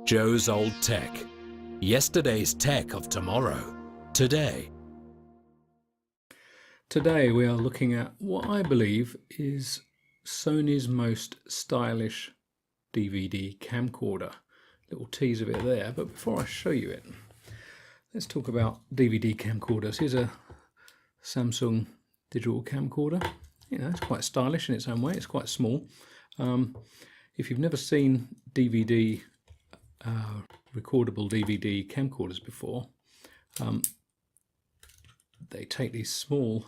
Joe's Old Tech. Yesterday's tech of tomorrow. Today. Today we are looking at what I believe is Sony's most stylish DVD camcorder. Little tease of it there, but before I show you it, let's talk about DVD camcorders. Here's a Samsung digital camcorder. You know, it's quite stylish in its own way. It's quite small. If you've never seen recordable DVD camcorders before, they take these small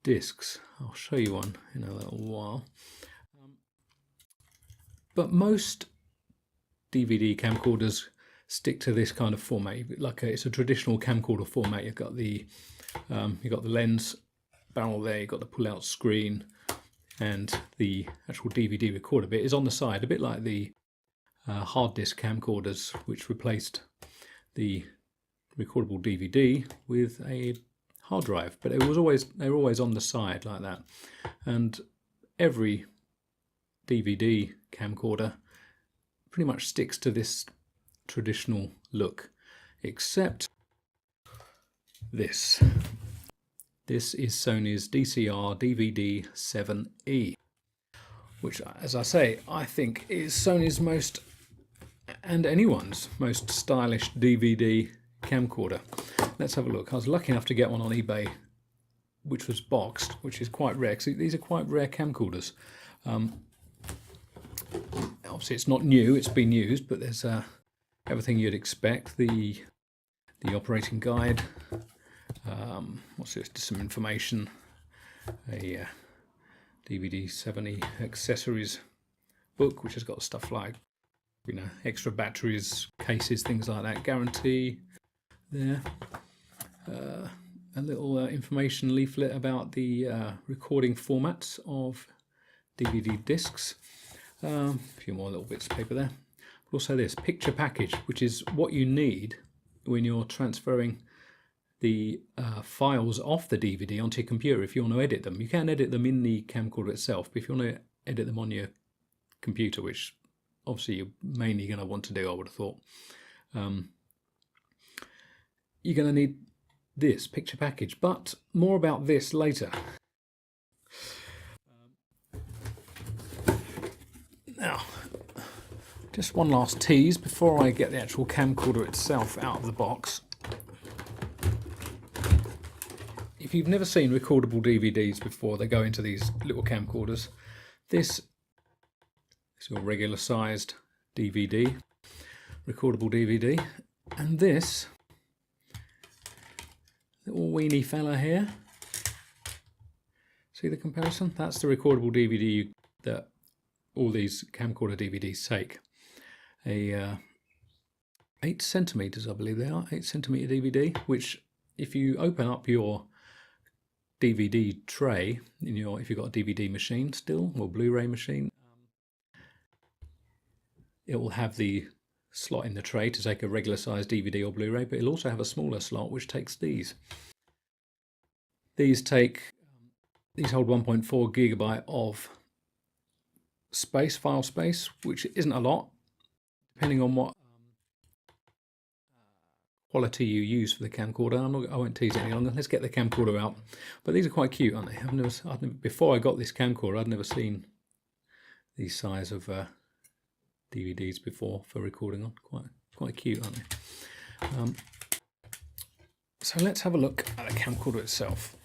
discs. I'll show you one in a little while. But most DVD camcorders stick to this kind of format. It's a traditional camcorder format. You've got the lens barrel there. You've got the pull-out screen, and the actual DVD recorder bit is on the side, a bit like the hard disk camcorders, which replaced the recordable DVD with a hard drive. But they were always on the side like that. And every DVD camcorder pretty much sticks to this traditional look, except this. This is Sony's DCR-DVD7E, which, as I say, I think is Sony's most, and anyone's most, stylish DVD camcorder. Let's have a look. I was lucky enough to get one on eBay, which was boxed, which is quite rare, because these are quite rare camcorders. Obviously it's not new, it's been used, but there's everything you'd expect. The operating guide, what's this, just some information, a DVD7E accessories book, which has got stuff like, you know, extra batteries, cases, things like that, guarantee there, a little information leaflet about the recording formats of DVD discs, a few more little bits of paper there. But also this picture package, which is what you need when you're transferring the files off the DVD onto your computer. If you want to edit them, you can edit them in the camcorder itself, but if you want to edit them on your computer, which obviously you're mainly going to want to do, I would have thought, you're going to need this picture package. But more about this later. Now, just one last tease before I get the actual camcorder itself out of the box. If you've never seen recordable DVDs before, they go into these little camcorders. This is your regular sized DVD, recordable DVD, and this little weenie fella here, see the comparison? That's the recordable DVD that all these camcorder DVDs take. A 8 centimeters, I believe they are, 8 centimeter DVD, which if you open up your DVD tray in your, if you've got a DVD machine still, or Blu-ray machine, it will have the slot in the tray to take a regular sized DVD or Blu-ray, but it'll also have a smaller slot which takes these. These hold 1.4 gigabyte of space, file space, which isn't a lot, depending on what quality you use for the camcorder. I won't tease it any longer. Let's get the camcorder out. But these are quite cute, aren't they? Before I got this camcorder, I'd never seen these size of DVDs before for recording on. Quite cute, aren't they? So let's have a look at the camcorder itself.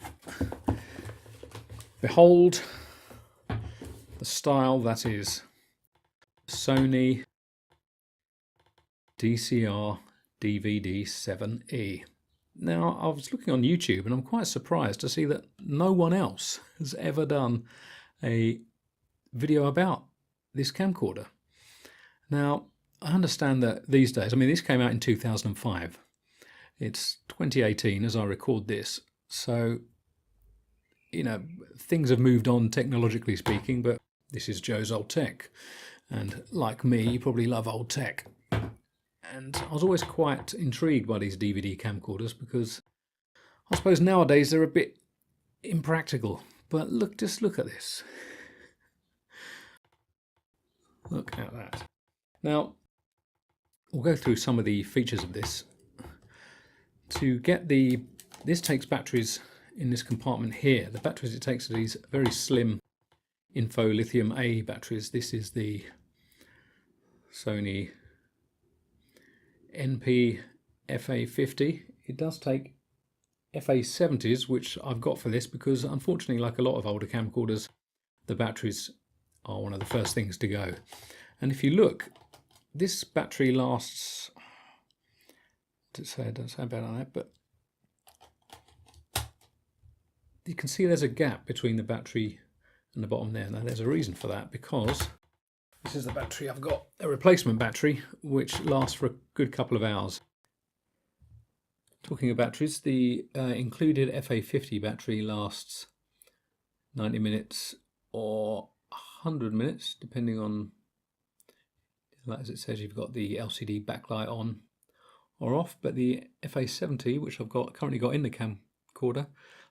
Behold the style that is Sony DCR-DVD7E. Now, I was looking on YouTube and I'm quite surprised to see that no one else has ever done a video about this camcorder. Now, I understand that these days, I mean, this came out in 2005. It's 2018 as I record this. So, you know, things have moved on technologically speaking, but this is Joe's Old Tech. And like me, you probably love old tech. And I was always quite intrigued by these DVD camcorders because I suppose nowadays they're a bit impractical. But just look at this. Look at that. Now, we'll go through some of the features of this. To get this takes batteries in this compartment here. The batteries it takes are these very slim Info Lithium A batteries. This is the Sony NP FA50. It does take FA70s, which I've got for this because unfortunately, like a lot of older camcorders, the batteries are one of the first things to go. And if you look, this battery lasts, don't say about that, but you can see there's a gap between the battery and the bottom there. Now there's a reason for that, because this is the battery I've got, a replacement battery, which lasts for a good couple of hours. Talking of batteries, the included FA50 battery lasts 90 minutes or 100 minutes, depending on, as it says, you've got the LCD backlight on or off. But the FA70, which I've currently got in the camcorder,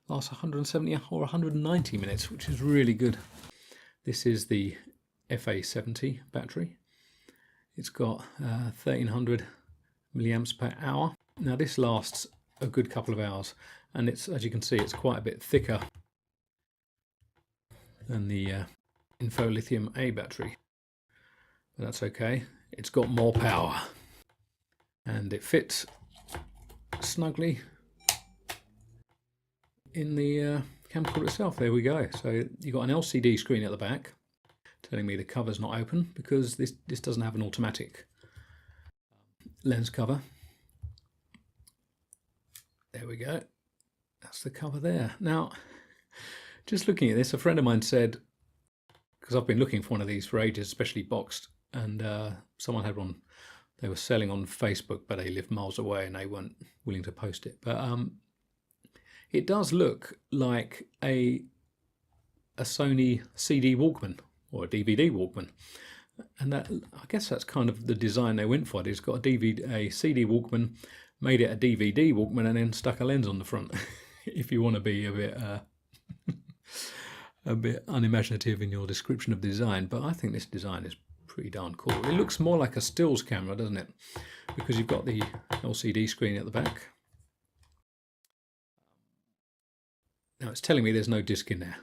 lasts 170 or 190 minutes, which is really good. This is the FA70 battery. It's got 1300 milliamps per hour. Now this lasts a good couple of hours, and it's, as you can see, it's quite a bit thicker than the Info Lithium A battery, but that's okay. It's got more power and it fits snugly in the camcorder itself. There we go. So you've got an LCD screen at the back telling me the cover's not open because this doesn't have an automatic lens cover. There we go. That's the cover there. Now, just looking at this, a friend of mine said, because I've been looking for one of these for ages, especially boxed, and someone had one they were selling on Facebook, but they lived miles away and they weren't willing to post it. But it does look like a Sony CD Walkman or a DVD Walkman. And that, I guess that's kind of the design they went for. It's got a CD Walkman, made it a DVD Walkman, and then stuck a lens on the front. If you want to be a bit unimaginative in your description of the design. But I think this design is pretty darn cool. It looks more like a stills camera, doesn't it? Because you've got the LCD screen at the back. Now it's telling me there's no disc in there.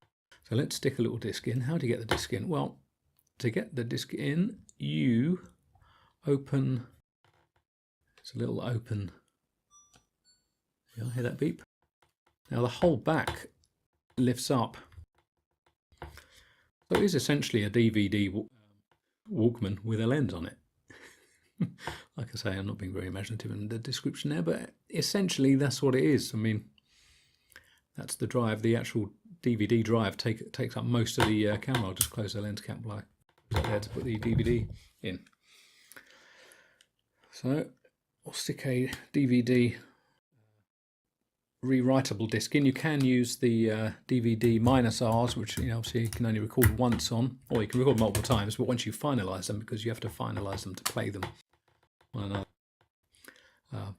So let's stick a little disc in. How do you get the disc in? Well, to get the disc in, you open, it's a little open, you'll hear that beep. Now the whole back lifts up. So it is essentially a DVD Walkman with a lens on it. Like I say, I'm not being very imaginative in the description there, but essentially that's what it is. I mean, that's the drive. The actual DVD drive takes up most of the camera. I'll just close the lens cap like that there to put the DVD in. So I'll stick a DVD rewritable disc in. You can use the DVD -Rs, which obviously you can only record once on, or you can record multiple times, but once you finalize them, because you have to finalize them to play them on another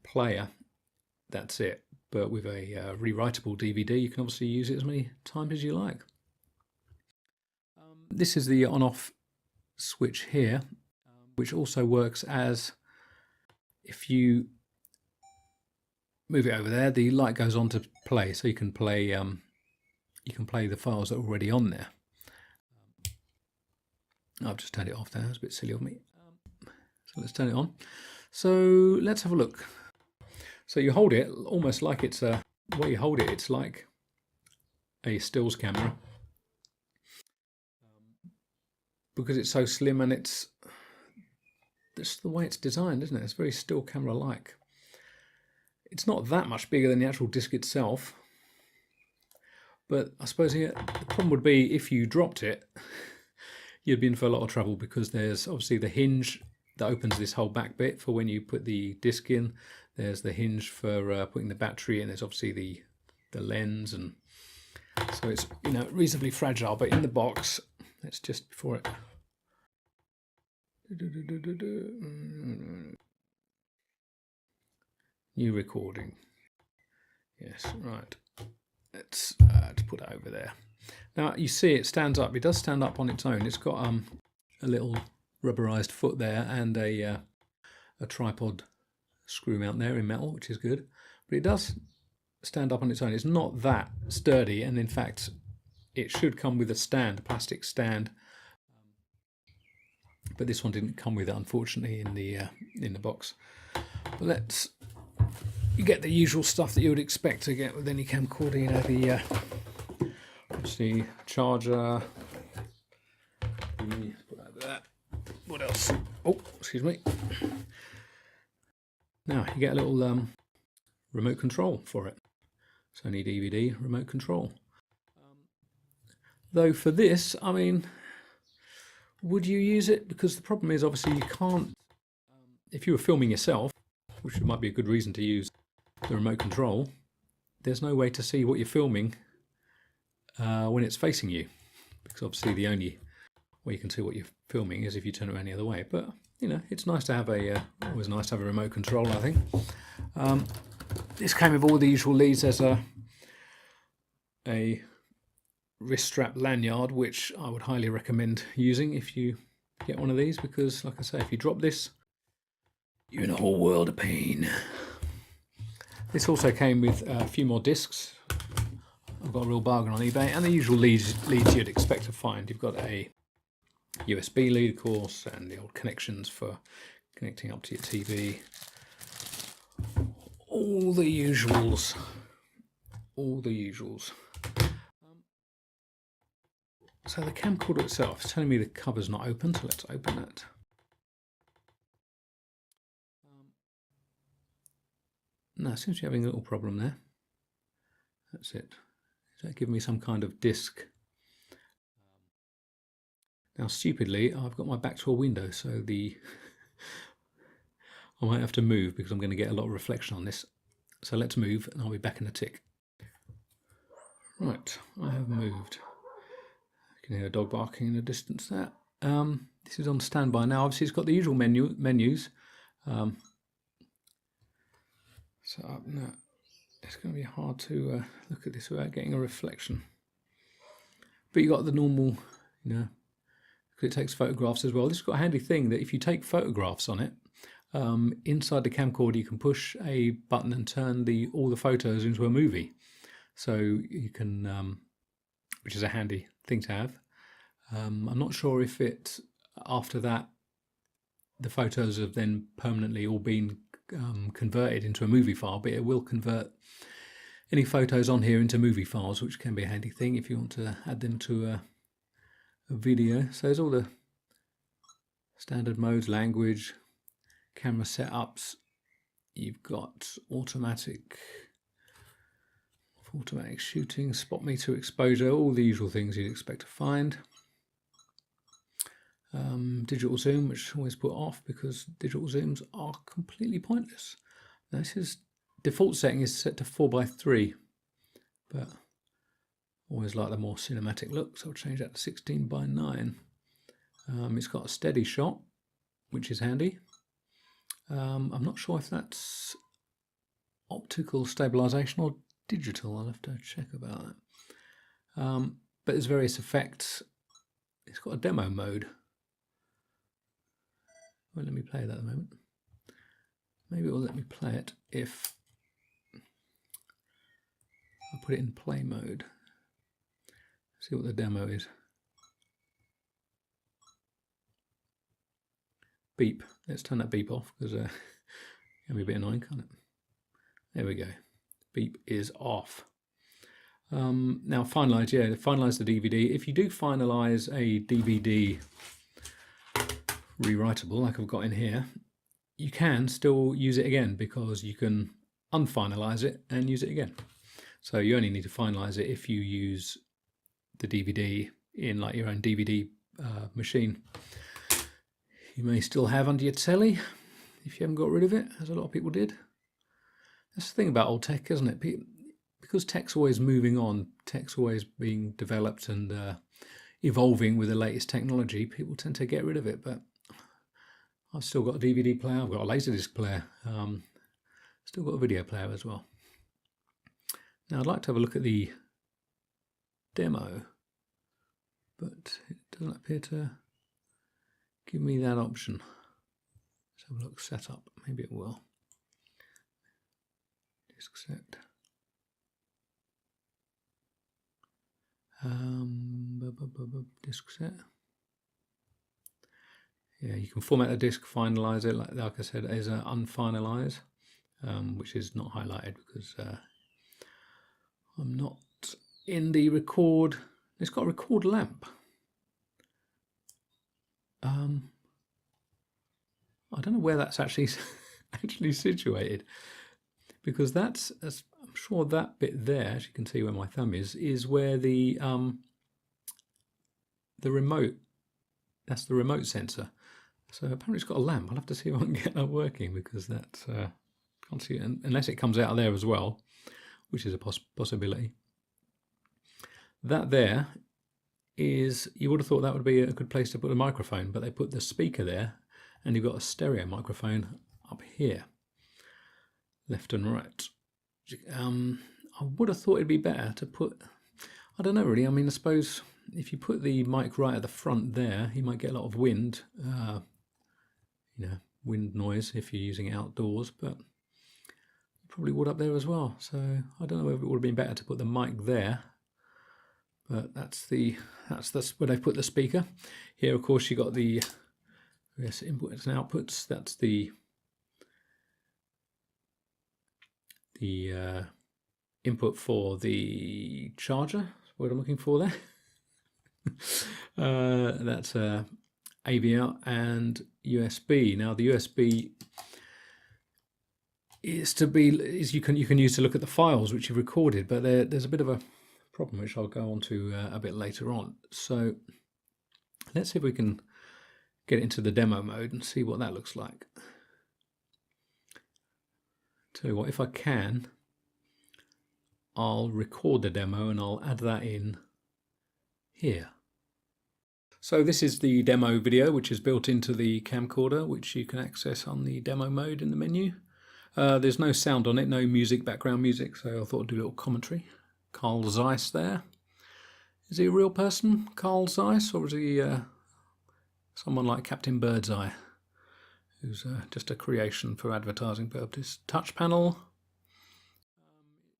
player, that's it. But with a rewritable DVD, you can obviously use it as many times as you like. This is the on-off switch here, which also works as, if you move it over there, the light goes on to play, so you can play the files that are already on there. I've just turned it off there. It's a bit silly of me. So let's turn it on. So let's have a look. So you hold it almost like it's a, way you hold it, it's like a stills camera, because it's so slim, and it's just the way it's designed, isn't it? It's very still camera-like. It's not that much bigger than the actual disc itself, but I suppose the problem would be if you dropped it, you'd be in for a lot of trouble, because there's obviously the hinge that opens this whole back bit for when you put the disc in. There's the hinge for putting the battery in. There's obviously the lens, and so it's reasonably fragile. But in the box, let's just before it. New recording. Yes, right. Let's put it over there. Now you see it stands up. It does stand up on its own. It's got a little rubberized foot there and a tripod screw mount there in metal, which is good, but it does stand up on its own. It's not that sturdy, and in fact it should come with a stand, a plastic stand, but this one didn't come with it, unfortunately, in the box. But you get the usual stuff that you would expect to get with any camcorder. You know, the obviously charger. Put that there. What else? Oh, excuse me. Now you get a little remote control for it. Sony DVD remote control. Though for this, I mean, would you use it? Because the problem is, obviously, you can't. If you were filming yourself, which might be a good reason to use the remote control, there's no way to see what you're filming when it's facing you, because obviously the only way you can see what you're filming is if you turn it around the other way. But you know, it's nice to have always nice to have a remote control, I think. This came with all the usual leads. There's a wrist strap lanyard, which I would highly recommend using if you get one of these, because like I say, if you drop this, you're in a whole world of pain. This also came with a few more discs. I've got a real bargain on eBay, and the usual leads you'd expect to find. You've got a USB lead, of course, and the old connections for connecting up to your TV. All the usuals. All the usuals. So the camcorder itself is telling me the cover's not open, so let's open that. No, it seems to be having a little problem there. That's it. Is that giving me some kind of disc? Now, stupidly, I've got my back to a window, so I might have to move because I'm going to get a lot of reflection on this. So let's move, and I'll be back in a tick. Right, I have moved. You can hear a dog barking in the distance there. This is on standby now. Obviously, it's got the usual menus. So now it's going to be hard to look at this without getting a reflection. But you got the normal, you know, because it takes photographs as well. This has got a handy thing that if you take photographs on it, inside the camcorder you can push a button and turn all the photos into a movie. So you can, which is a handy thing to have. I'm not sure if after that the photos have then permanently all been converted into a movie file, but it will convert any photos on here into movie files, which can be a handy thing if you want to add them to a video. So there's all the standard modes, language, camera setups. You've got automatic shooting, spot meter, exposure, all the usual things you'd expect to find. Digital zoom, which I always put off because digital zooms are completely pointless. Now, this is default setting is set to 4:3, but always like the more cinematic look, so I'll change that to 16:9. It's got a steady shot, which is handy. I'm not sure if that's optical stabilization or digital. I'll have to check about that. But there's various effects. It's got a demo mode. Well, let me play that at the moment. Maybe it will let me play it if I put it in play mode. See what the demo is. Beep. Let's turn that beep off because it can be a bit annoying, can't it? There we go. Beep is off. Now finalize, finalize the DVD. If you do finalize a DVD rewritable like I've got in here, you can still use it again because you can unfinalize it and use it again. So you only need to finalize it if you use the DVD in like your own DVD machine. You may still have under your telly if you haven't got rid of it, as a lot of people did. That's the thing about old tech, isn't it? Because tech's always moving on, tech's always being developed and evolving with the latest technology, people tend to get rid of it. But I've still got a DVD player, I've got a Laserdisc player, still got a video player as well. Now I'd like to have a look at the demo, but it doesn't appear to give me that option. Let's have a look, setup, maybe it will. Disk set. Disk set. Yeah, you can format the disk, finalize it, like I said, as unfinalize, which is not highlighted because I'm not in the record. It's got a record lamp. I don't know where that's actually situated, because that's, I'm sure that bit there, as you can see where my thumb is where the remote. That's the remote sensor. So apparently it's got a lamp. I'll have to see if I can get that working, because that can't see it unless it comes out of there as well, which is a possibility. That there is, you would have thought that would be a good place to put a microphone, but they put the speaker there, and you've got a stereo microphone up here, left and right. I would have thought it'd be better to put, I don't know really, I mean, I suppose if you put the mic right at the front there, you might get a lot of wind, wind noise if you're using it outdoors, but you probably would up there as well. So I don't know whether it would have been better to put the mic there, but that's where they put the speaker. Here, of course, you got the inputs and outputs. That's the input for the charger. That's what I'm looking for there. That's AV out and USB. Now the USB is you can use to look at the files which you've recorded, but there's a bit of a problem which I'll go on to a bit later on. So let's see if we can get into the demo mode and see what that looks like. Tell you what, if I can, I'll record the demo and I'll add that in here. So this is the demo video, which is built into the camcorder, which you can access on the demo mode in the menu. There's no sound on it, no music, background music, so I thought I'd do a little commentary. Carl Zeiss there. Is he a real person, Carl Zeiss, or is he someone like Captain Birdseye, who's just a creation for advertising purposes? Touch panel.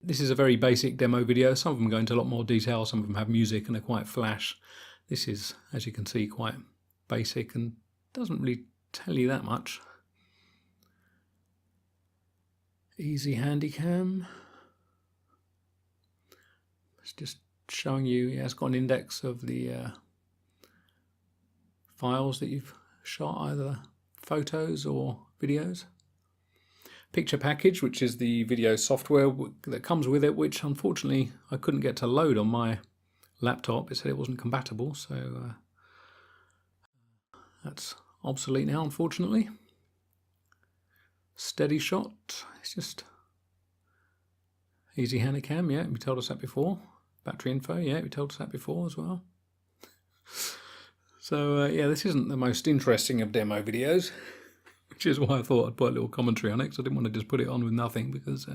This is a very basic demo video. Some of them go into a lot more detail, some of them have music and are quite flash. This is, as you can see, quite basic and doesn't really tell you that much. Easy handy cam. It's just showing you, yeah, it's got an index of the files that you've shot, either photos or videos. Picture package, which is the video software that comes with it, which unfortunately I couldn't get to load on my laptop. It said it wasn't compatible, so that's obsolete now, unfortunately. Steady shot, it's just easy handy cam, yeah, we told us that before. Battery info, yeah, we told us that before as well. So yeah, this isn't the most interesting of demo videos, which is why I thought I'd put a little commentary on it, because I didn't want to just put it on with nothing, because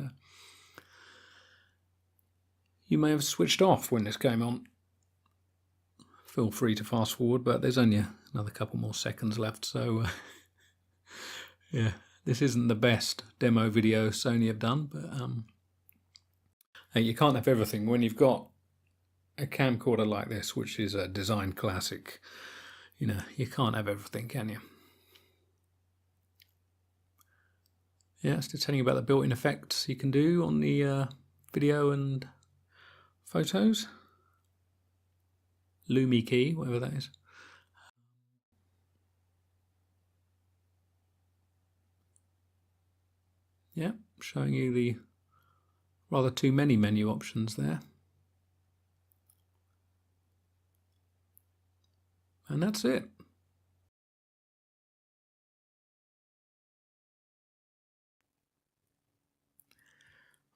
you may have switched off when this came on. Feel free to fast forward, but there's only another couple more seconds left, so yeah, this isn't the best demo video Sony have done, but you can't have everything when you've got a camcorder like this, which is a design classic. You know, you can't have everything, can you? Yeah, it's just telling you about the built-in effects you can do on the video and photos. Lumi key, whatever that is. Yeah, showing you the rather too many menu options there. And that's it.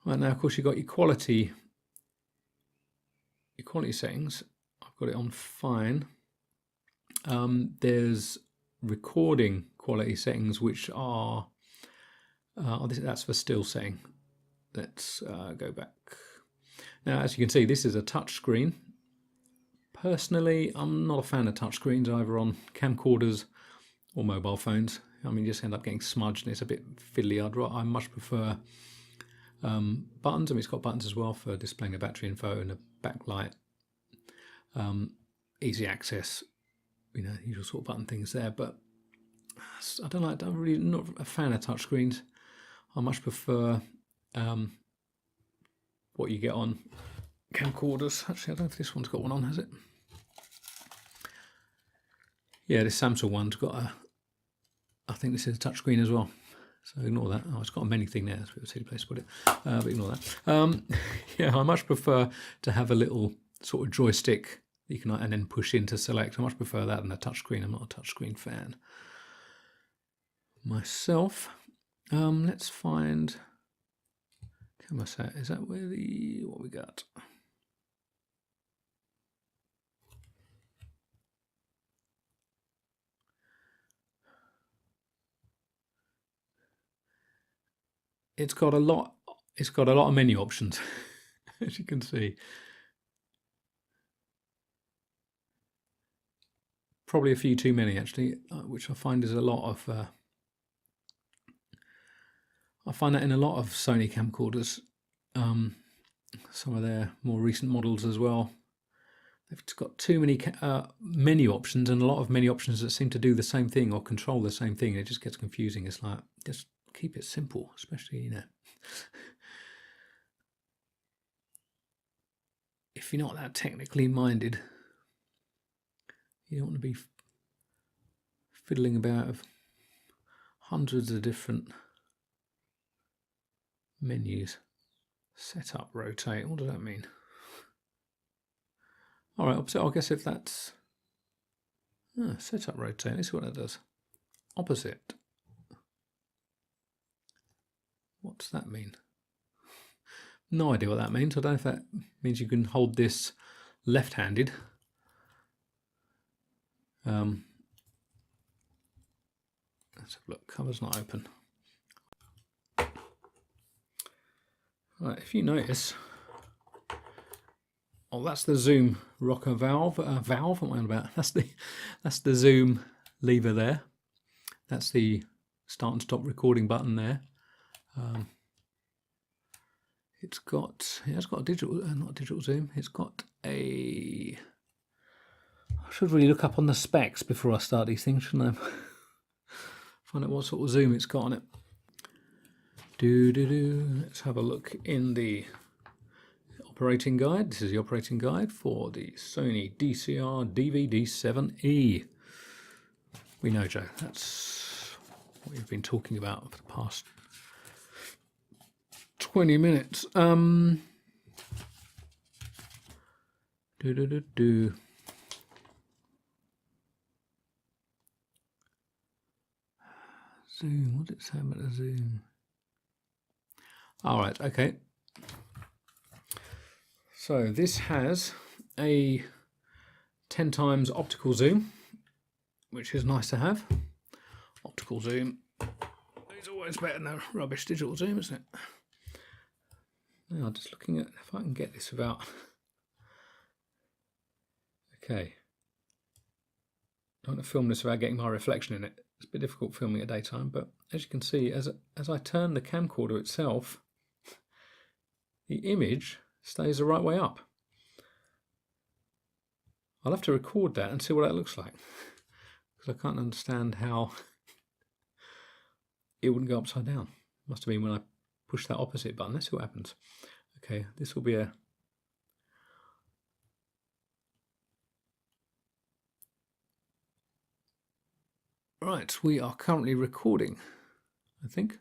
Right, now of course you've got your quality settings. I've got it on fine. There's recording quality settings, which are that's for still setting. Let's go back. Now, as you can see, this is a touch screen. Personally, I'm not a fan of touch screens either on camcorders or mobile phones. I mean, you just end up getting smudged and it's a bit fiddly. I much prefer buttons. I mean, it's got buttons as well for displaying a battery info and a backlight. Easy access, you know, usual sort of button things there. But I don't like. I'm really not a fan of touchscreens. I much prefer what you get on camcorders. Actually, I don't know if this one's got one on, has it? Yeah, this Samsung one's got a. I think this is a touchscreen as well. So ignore that. Oh, it's got a menu thing there. That's a bit of a silly place to put it. But ignore that. Yeah, I much prefer to have a little sort of joystick that you can and then push in to select. I much prefer that than a touchscreen. I'm not a touchscreen fan myself. Let's find camera set. Is that where what we got? It's got a lot of menu options, as you can see. Probably a few too many actually, which I find is a lot of I find that in a lot of Sony camcorders, some of their more recent models as well. They've got too many menu options and a lot of menu options that seem to do the same thing or control the same thing. It just gets confusing. It's like, just keep it simple, especially, you know, if you're not that technically minded. You don't want to be fiddling about with hundreds of different menus. Setup, rotate, what does that mean? All right, opposite, I guess if that's setup, rotate, this is what that does. Opposite. What's that mean? No idea what that means. I don't know if that means you can hold this left-handed. Let's have a look. Cover's not open. Right, if you notice, oh, that's the zoom rocker valve. What am I on about? That's the zoom lever there. That's the start and stop recording button there. It has got a digital, not digital zoom. It's got a. I should really look up on the specs before I start these things, shouldn't I? Find out what sort of zoom it's got on it. Let's have a look in the operating guide. This is the operating guide for the Sony DCR-DVD7E. We know, Joe, that's what you've been talking about for the past 20 minutes. Zoom, what did it say about the zoom? All right, okay. So this has a 10 times optical zoom, which is nice to have. Optical zoom is always better than a rubbish digital zoom, isn't it? Now, just looking at if I can get this without. Okay. I don't want to film this without getting my reflection in it. It's a bit difficult filming at daytime, but as you can see, as I turn the camcorder itself, the image stays the right way up. I'll have to record that and see what that looks like, because I can't understand how it wouldn't go upside down. Must have been when I push that opposite button. Let's see what happens. Okay, this will be a. Right, we are currently recording, I think.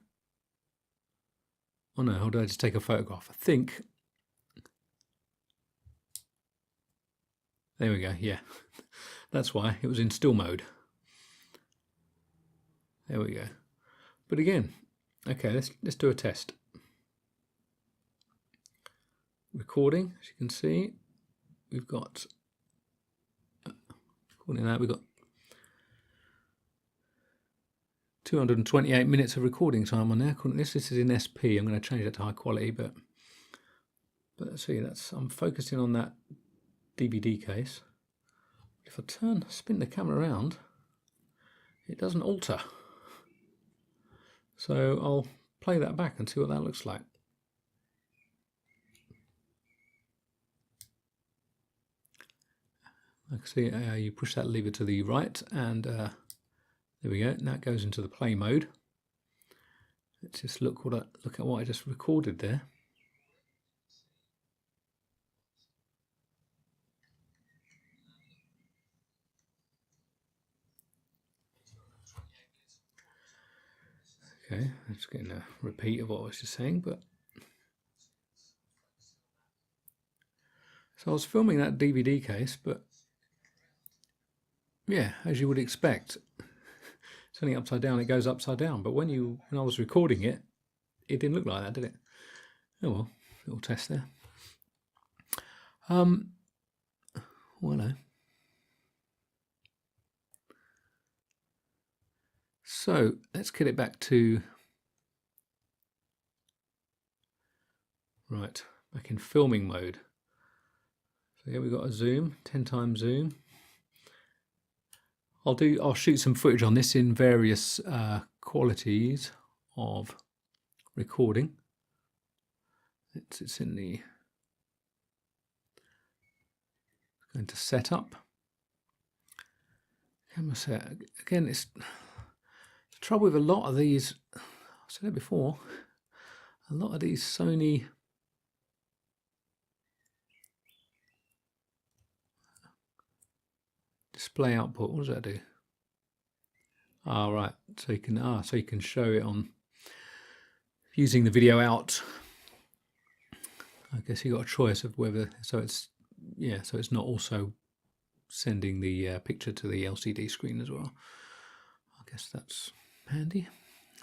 Oh no, how do I just take a photograph? I think. There we go, yeah. That's why it was in still mode. There we go. But again, okay, let's do a test. Recording, as you can see, we've got recording that, we've got 228 minutes of recording time on there. This is in SP. I'm going to change that to high quality, but let's see. I'm focusing on that DVD case. If I spin the camera around, it doesn't alter. So I'll play that back and see what that looks like. I can see you push that lever to the right, and there we go. Now it goes into the play mode. Let's just look at what I just recorded there. Okay, I'm just getting a repeat of what I was just saying, but so I was filming that DVD case, but yeah, as you would expect, turning it upside down, it goes upside down. But when I was recording it, it didn't look like that, did it? Oh well, little test there. Well, no. So let's get it back to back in filming mode. So here we've got a zoom, 10 times zoom. I'll shoot some footage on this in various qualities of recording. It's in the going to setup. Camera set again. It's the trouble with a lot of these. I've said it before. A lot of these Sony display output. What does that do? Ah, right. So you can show it on using the video out. I guess you got a choice of whether so it's not also sending the picture to the LCD screen as well. I guess that's handy.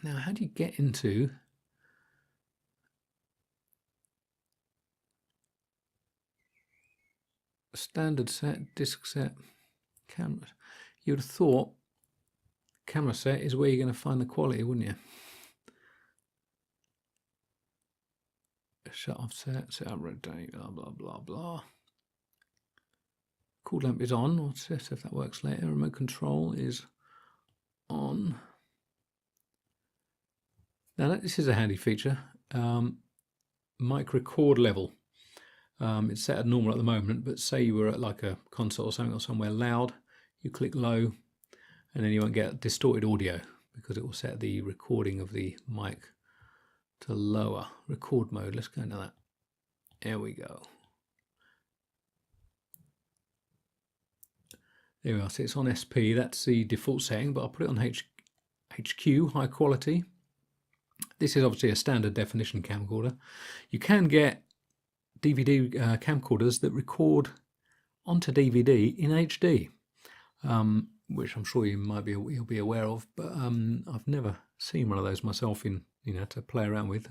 Now, how do you get into standard set, disc set, camera? You would have thought camera set is where you're going to find the quality, wouldn't you? Shut off set, set up rotate, blah blah blah blah. Cool lamp is on. Let's see if that works later. Remote control is on. Now this is a handy feature. Mic record level. It's set at normal at the moment, but say you were at like a concert or something or somewhere loud, you click low, and then you won't get distorted audio because it will set the recording of the mic to lower. Record mode. Let's go into that. There we go. There we are. So it's on SP. That's the default setting, but I'll put it on HQ, high quality. This is obviously a standard definition camcorder. You can get DVD camcorders that record onto DVD in HD, which I'm sure you'll be aware of, but I've never seen one of those myself to play around with.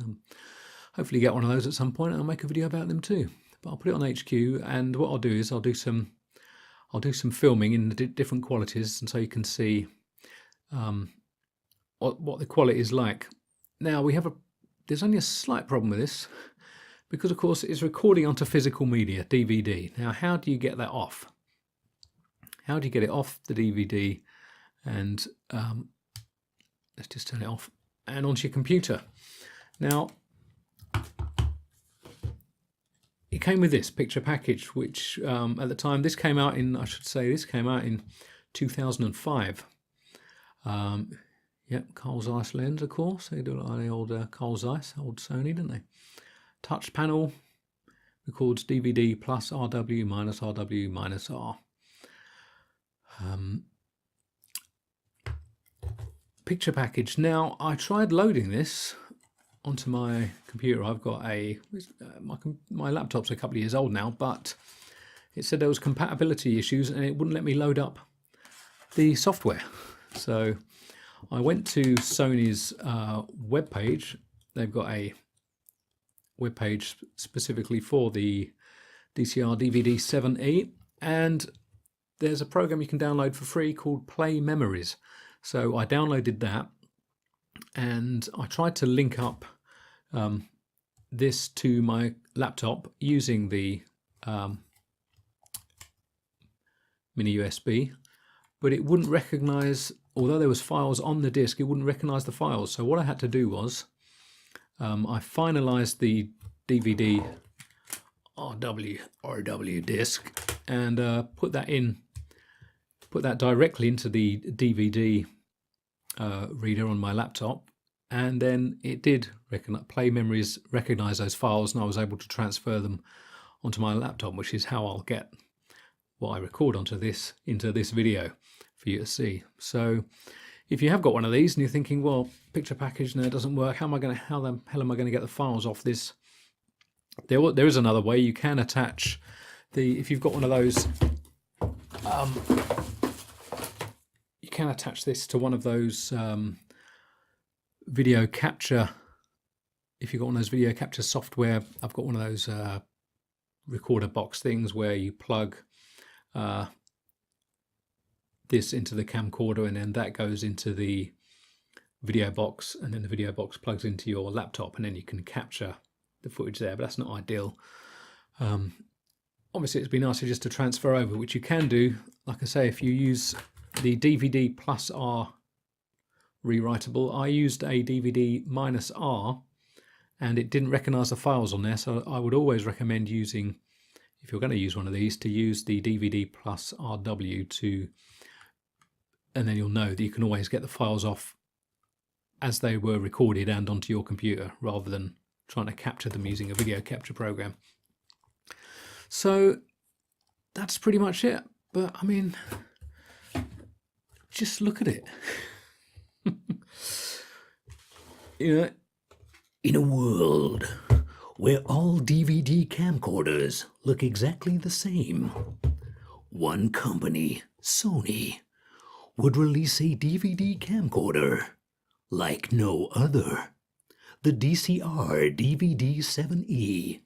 Hopefully get one of those at some point, and I'll make a video about them too. But I'll put it on HQ, and what I'll do is I'll do some filming in the different qualities, and so you can see what the quality is like. Now there's only a slight problem with this, because of course it's recording onto physical media, DVD. Now how do you get that off? How do you get it off the DVD and let's just turn it off and onto your computer? Now it came with this picture package, which at the time this came out in 2005. Yep, Carl Zeiss lens, of course. They do like the old Carl Zeiss, old Sony, didn't they? Touch panel records DVD plus RW minus RW minus R. Picture package. Now I tried loading this onto my computer. I've got my laptop's a couple of years old now, but it said there was compatibility issues and it wouldn't let me load up the software. So I went to Sony's webpage. They've got a webpage specifically for the DCR-DVD7E, and there's a program you can download for free called Play Memories. So I downloaded that, and I tried to link up this to my laptop using the mini USB, but it wouldn't recognize although there was files on the disc, it wouldn't recognize the files. So what I had to do was I finalized the DVD RW disc and put that directly into the DVD reader on my laptop, and then it did Play Memories recognize those files, and I was able to transfer them onto my laptop, which is how I'll get what I record into this video for you to see. So if you have got one of these and you're thinking, well, picture package no, it doesn't work, how the hell am I going to get the files off this? There is another way. You can attach if you've got one of those, you can attach this to one of those video capture. If you've got one of those video capture software, I've got one of those recorder box things where you plug this into the camcorder, and then that goes into the video box, and then the video box plugs into your laptop, and then you can capture the footage there. But that's not ideal. Obviously it'd be nicer just to transfer over, which you can do, like I say, if you use the DVD plus R rewritable. I used a DVD minus R and it didn't recognize the files on there, so I would always recommend using, if you're going to use one of these, to use the DVD plus RW and then you'll know that you can always get the files off as they were recorded and onto your computer, rather than trying to capture them using a video capture program. So that's pretty much it. But I mean, just look at it. You know, in a world where all DVD camcorders look exactly the same, one company, Sony, would release a DVD camcorder like no other. The DCR-DVD7E.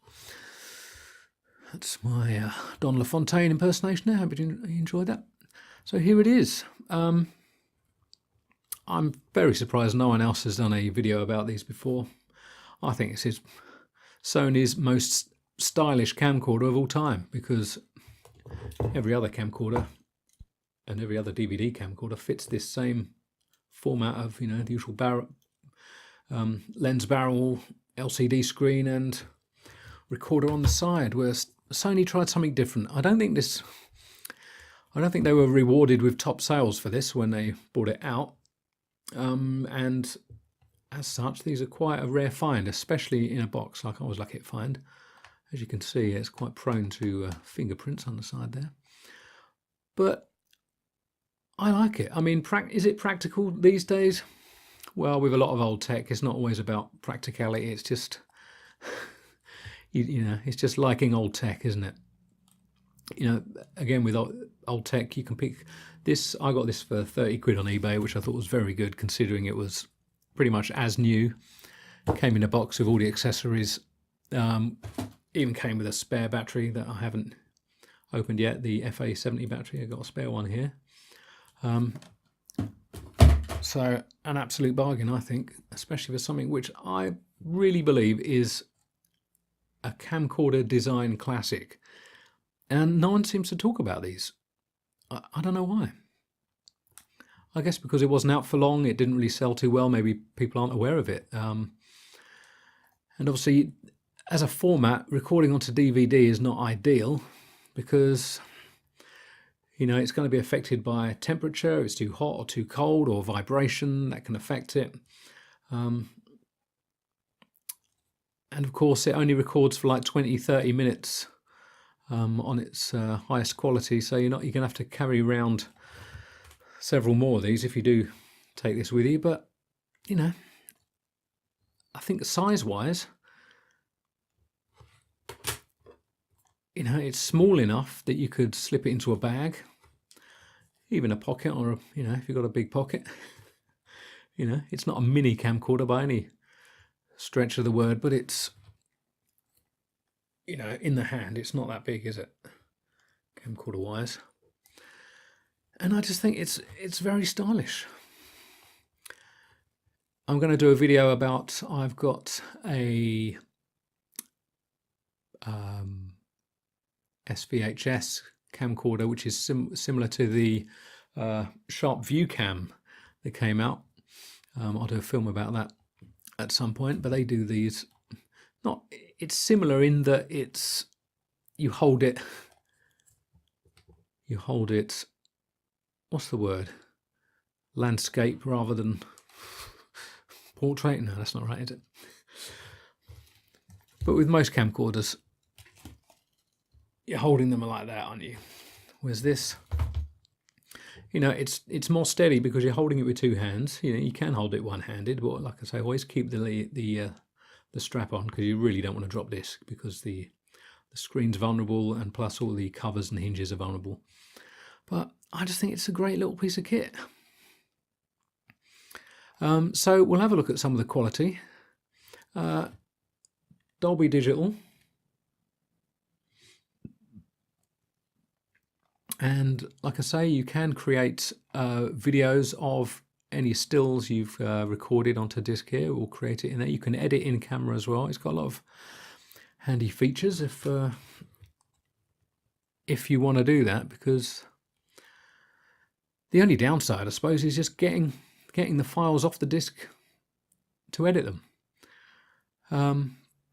That's my Don LaFontaine impersonation there. Hope you enjoyed that. So here it is. I'm very surprised no one else has done a video about these before. I think this is Sony's most stylish camcorder of all time, because every other camcorder and every other DVD camcorder fits this same format of, you know, the usual lens barrel, LCD screen and recorder on the side, whereas Sony tried something different. I don't think they were rewarded with top sales for this when they brought it out, and as such these are quite a rare find, especially in a box like I was lucky to find. As you can see, it's quite prone to fingerprints on the side there, but I like it. I mean, is it practical these days? Well, with a lot of old tech, it's not always about practicality. It's just, you know, it's just liking old tech, isn't it? You know, again, with old tech, you can pick this. I got this for 30 quid on eBay, which I thought was very good, considering it was pretty much as new. Came in a box with all the accessories. Even came with a spare battery that I haven't opened yet, the FA70 battery. I got a spare one here. So an absolute bargain, I think, especially for something which I really believe is a camcorder design classic. And no one seems to talk about these. I don't know why. I guess because it wasn't out for long, it didn't really sell too well. Maybe people aren't aware of it. And obviously, as a format, recording onto DVD is not ideal because, you know, it's going to be affected by temperature. If it's too hot or too cold, or vibration, that can affect it. And of course, it only records for like 20-30 minutes on its highest quality. So you're going to have to carry around several more of these if you do take this with you. But, you know, I think size-wise, you know, it's small enough that you could slip it into a bag, even a pocket, or, you know, if you've got a big pocket. You know, it's not a mini camcorder by any stretch of the word, but it's, you know, in the hand, it's not that big, is it? Camcorder wise. And I just think it's very stylish. I'm going to do a video about, I've got a SVHS camcorder, which is similar to the Sharp View Cam that came out. I'll do a film about that at some point, but they do these. It's similar in that you hold it. What's the word? Landscape rather than portrait. No, that's not right, is it? But with most camcorders, you're holding them like that, aren't you? Whereas this, it's more steady because you're holding it with two hands. You can hold it one-handed, but like I say, always keep the strap on, because you really don't want to drop this, because the screen's vulnerable, and plus all the covers and hinges are vulnerable. But I just think it's a great little piece of kit. So we'll have a look at some of the quality. Dolby Digital. And like I say, you can create videos of any stills you've recorded onto disc here. We'll create it in there. You can edit in camera as well. It's got a lot of handy features if you want to do that, because the only downside, I suppose, is just getting the files off the disc to edit them.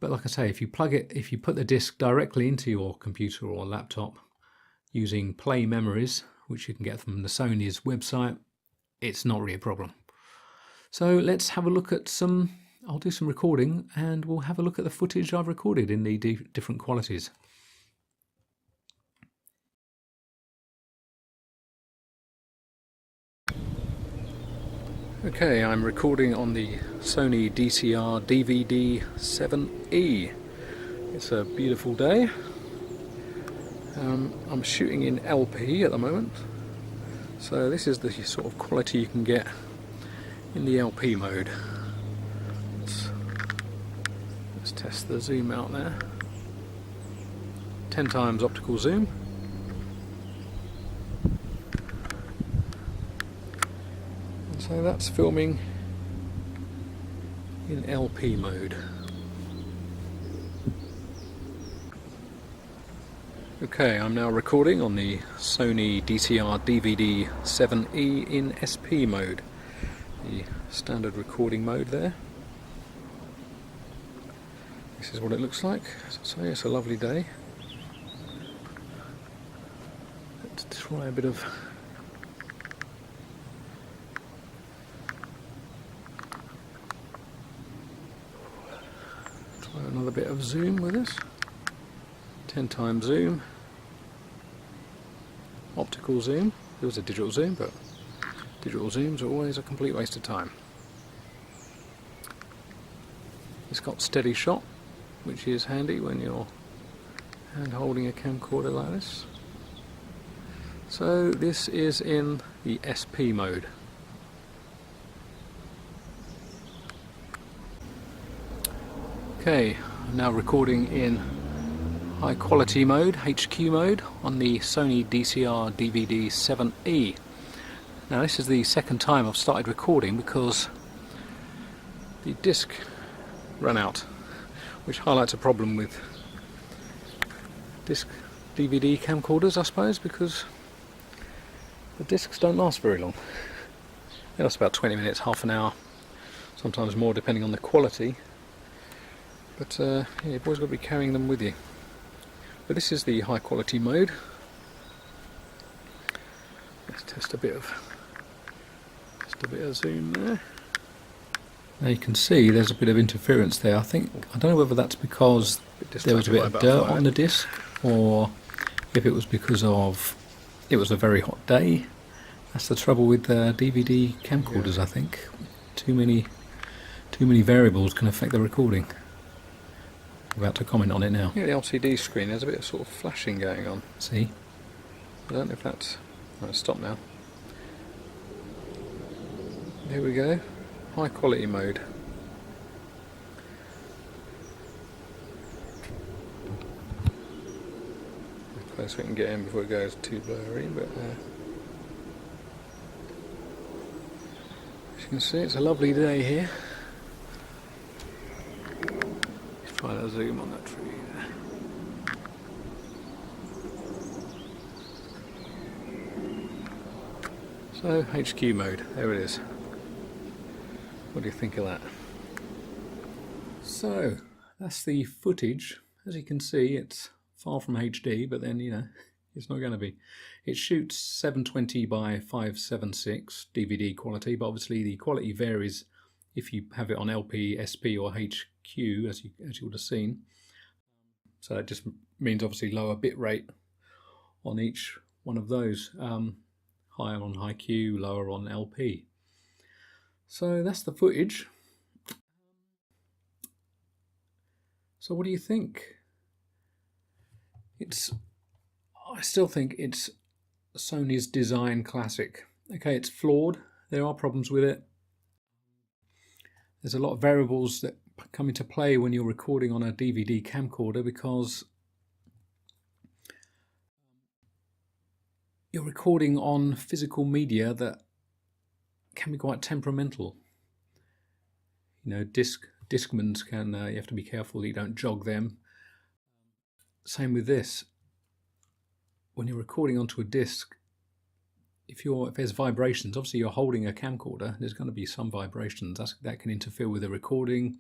But like I say, if you put the disc directly into your computer or laptop using Play Memories, which you can get from the Sony's website, it's not really a problem. So let's have a look at I'll do some recording, and we'll have a look at the footage I've recorded in the different qualities. Okay, I'm recording on the Sony DCR-DVD7E. It's a beautiful day. I'm shooting in LP at the moment. So this is the sort of quality you can get in the LP mode. Let's test the zoom out there. 10 times optical zoom. So that's filming in LP mode. Okay, I'm now recording on the Sony DCR-DVD7E in SP mode, the standard recording mode there. This is what it looks like. As I say, it's a lovely day. Let's try a bit of another bit of zoom with this. 10 times zoom. Optical zoom. There was a digital zoom, but digital zooms are always a complete waste of time. It's got steady shot, which is handy when you're hand holding a camcorder like this. So this is in the SP mode. Okay, I'm now recording in high quality mode, HQ mode, on the Sony DCR-DVD7E. Now this is the second time I've started recording because the disc ran out, which highlights a problem with disc DVD camcorders, I suppose, because the discs don't last very long. They last about 20 minutes, half an hour, sometimes more depending on the quality. But yeah, you've always got to be carrying them with you. But this is the high quality mode. Let's test a bit of zoom there. Now you can see there's a bit of interference there. I don't know whether that's because there was a bit of dirt on the disc, or if it was because it was a very hot day. That's the trouble with DVD camcorders, yeah. I think too many variables can affect the recording. I'm about to comment on it now. Yeah, the LCD screen, there's a bit of sort of flashing going on. See? I don't know if that's... Right, stop now. Here we go. High quality mode. As close as we can get in before it goes too blurry, but as you can see, it's a lovely day here. Try to zoom on that tree there. So HQ mode, there it is. What do you think of that? So that's the footage. As you can see, it's far from HD, but then, you know, it's not going to be. It shoots 720 by 576 DVD quality, but obviously the quality varies if you have it on LP, SP or HQ, as you would have seen. So that just means obviously lower bit rate on each one of those. Higher on high Q, lower on LP. So that's the footage. So what do you think? I still think it's Sony's design classic. Okay, it's flawed. There are problems with it. There's a lot of variables that come into play when you're recording on a DVD camcorder, because you're recording on physical media that can be quite temperamental. You know, Discmans can, you have to be careful that you don't jog them. Same with this. When you're recording onto a disc, if there's vibrations, obviously you're holding a camcorder, there's going to be some vibrations that can interfere with the recording.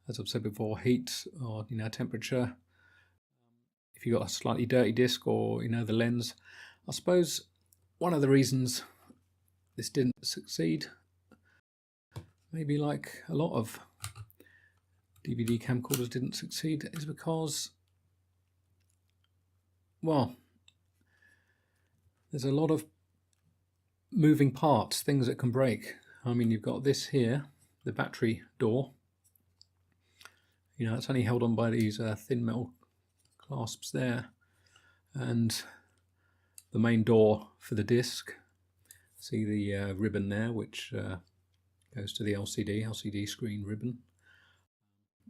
As I've said before, heat or, you know, temperature. If you've got a slightly dirty disc, or, you know, the lens. I suppose one of the reasons this didn't succeed, maybe like a lot of DVD camcorders didn't succeed, is because, well, there's a lot of moving parts, things that can break. I mean, you've got this here, the battery door. You know, it's only held on by these thin metal clasps there. And the main door for the disc. See the ribbon there, which goes to the LCD screen ribbon.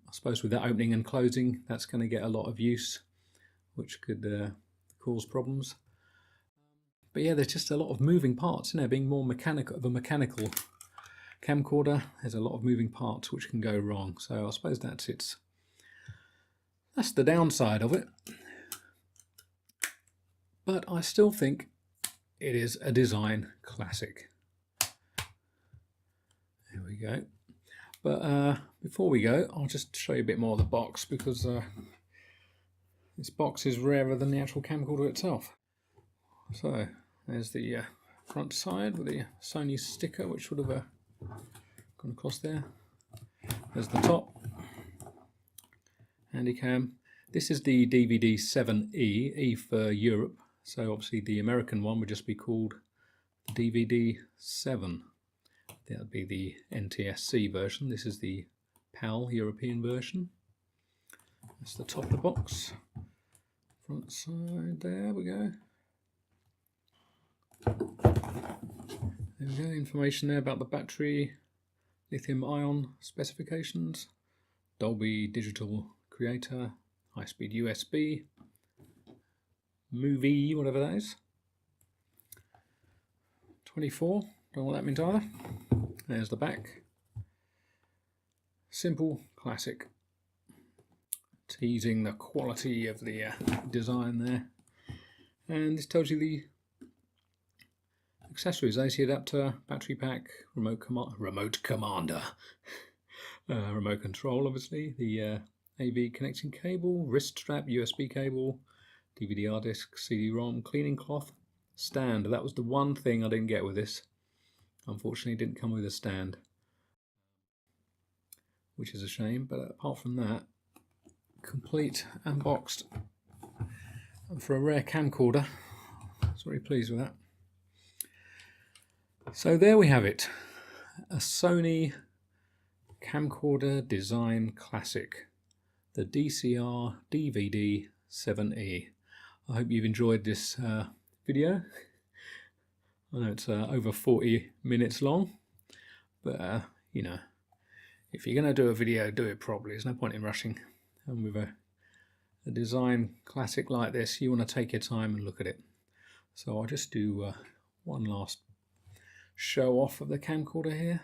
I suppose with that opening and closing, that's going to get a lot of use, which could cause problems. But yeah, there's just a lot of moving parts, you know, being more mechanical camcorder, there's a lot of moving parts which can go wrong. So I suppose that's the downside of it. But I still think it is a design classic. There we go. But before we go, I'll just show you a bit more of the box, because this box is rarer than the actual camcorder itself. So there's the front side with the Sony sticker, which would have gone across there. There's the top, Handycam. This is the DVD7E, E for Europe. So obviously the American one would just be called DVD7. That would be the NTSC version. This is the PAL European version. That's the top of the box. Front side, there we go. There we go, information there about the battery, lithium ion specifications, Dolby Digital Creator, high-speed USB, movie, whatever that is. 24, don't know what that means either. There's the back. Simple, classic. Teasing the quality of the design there. And this tells you the accessories: AC adapter, battery pack, remote commander, remote control, obviously, the AV connecting cable, wrist strap, USB cable, DVD-R disc, CD-ROM, cleaning cloth, stand. That was the one thing I didn't get with this. Unfortunately, it didn't come with a stand, which is a shame. But apart from that, complete and boxed. And for a rare camcorder, I was very pleased with that. So there we have it, a Sony camcorder design classic, the DCR-DVD7E. I hope you've enjoyed this video. I know it's over 40 minutes long, but you know, if you're going to do a video, do it properly. There's no point in rushing. And with a design classic like this, you want to take your time and look at it. So I'll just do one last show off of the camcorder here.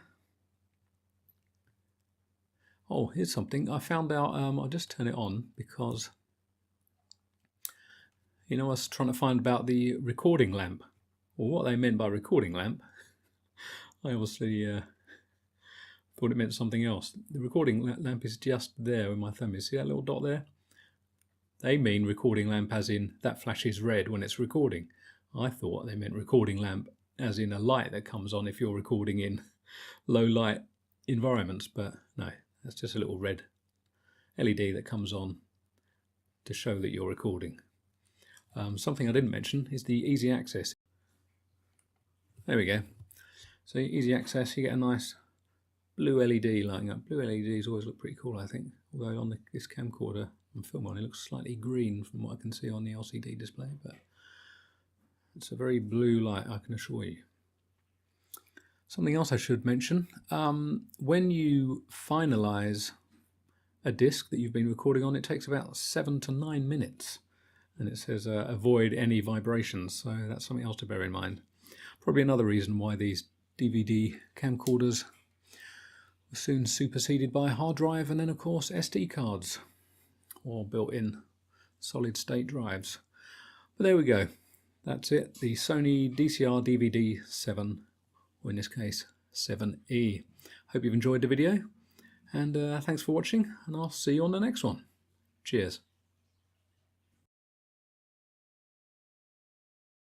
Oh, here's something I found out. I'll just turn it on because, you know, I was trying to find about the recording lamp, or what they meant by recording lamp. I obviously thought it meant something else. The recording lamp is just there with my thumb. You see that little dot there? They mean recording lamp as in that flashes red when it's recording. I thought they meant recording lamp as in a light that comes on if you're recording in low light environments, but no, that's just a little red LED that comes on to show that you're recording. Something I didn't mention is the easy access. There we go. So easy access, you get a nice blue LED lighting up. Blue LEDs always look pretty cool, I think. Although on this camcorder I'm filming on, it looks slightly green from what I can see on the LCD display, but it's a very blue light, I can assure you. Something else I should mention, when you finalize a disc that you've been recording on, it takes about 7 to 9 minutes. And it says avoid any vibrations, so that's something else to bear in mind. Probably another reason why these DVD camcorders were soon superseded by hard drive and then of course SD cards or built-in solid state drives. But there we go. That's it. The Sony DCR-DVD7, or in this case 7E. Hope you've enjoyed the video, and thanks for watching, and I'll see you on the next one. Cheers.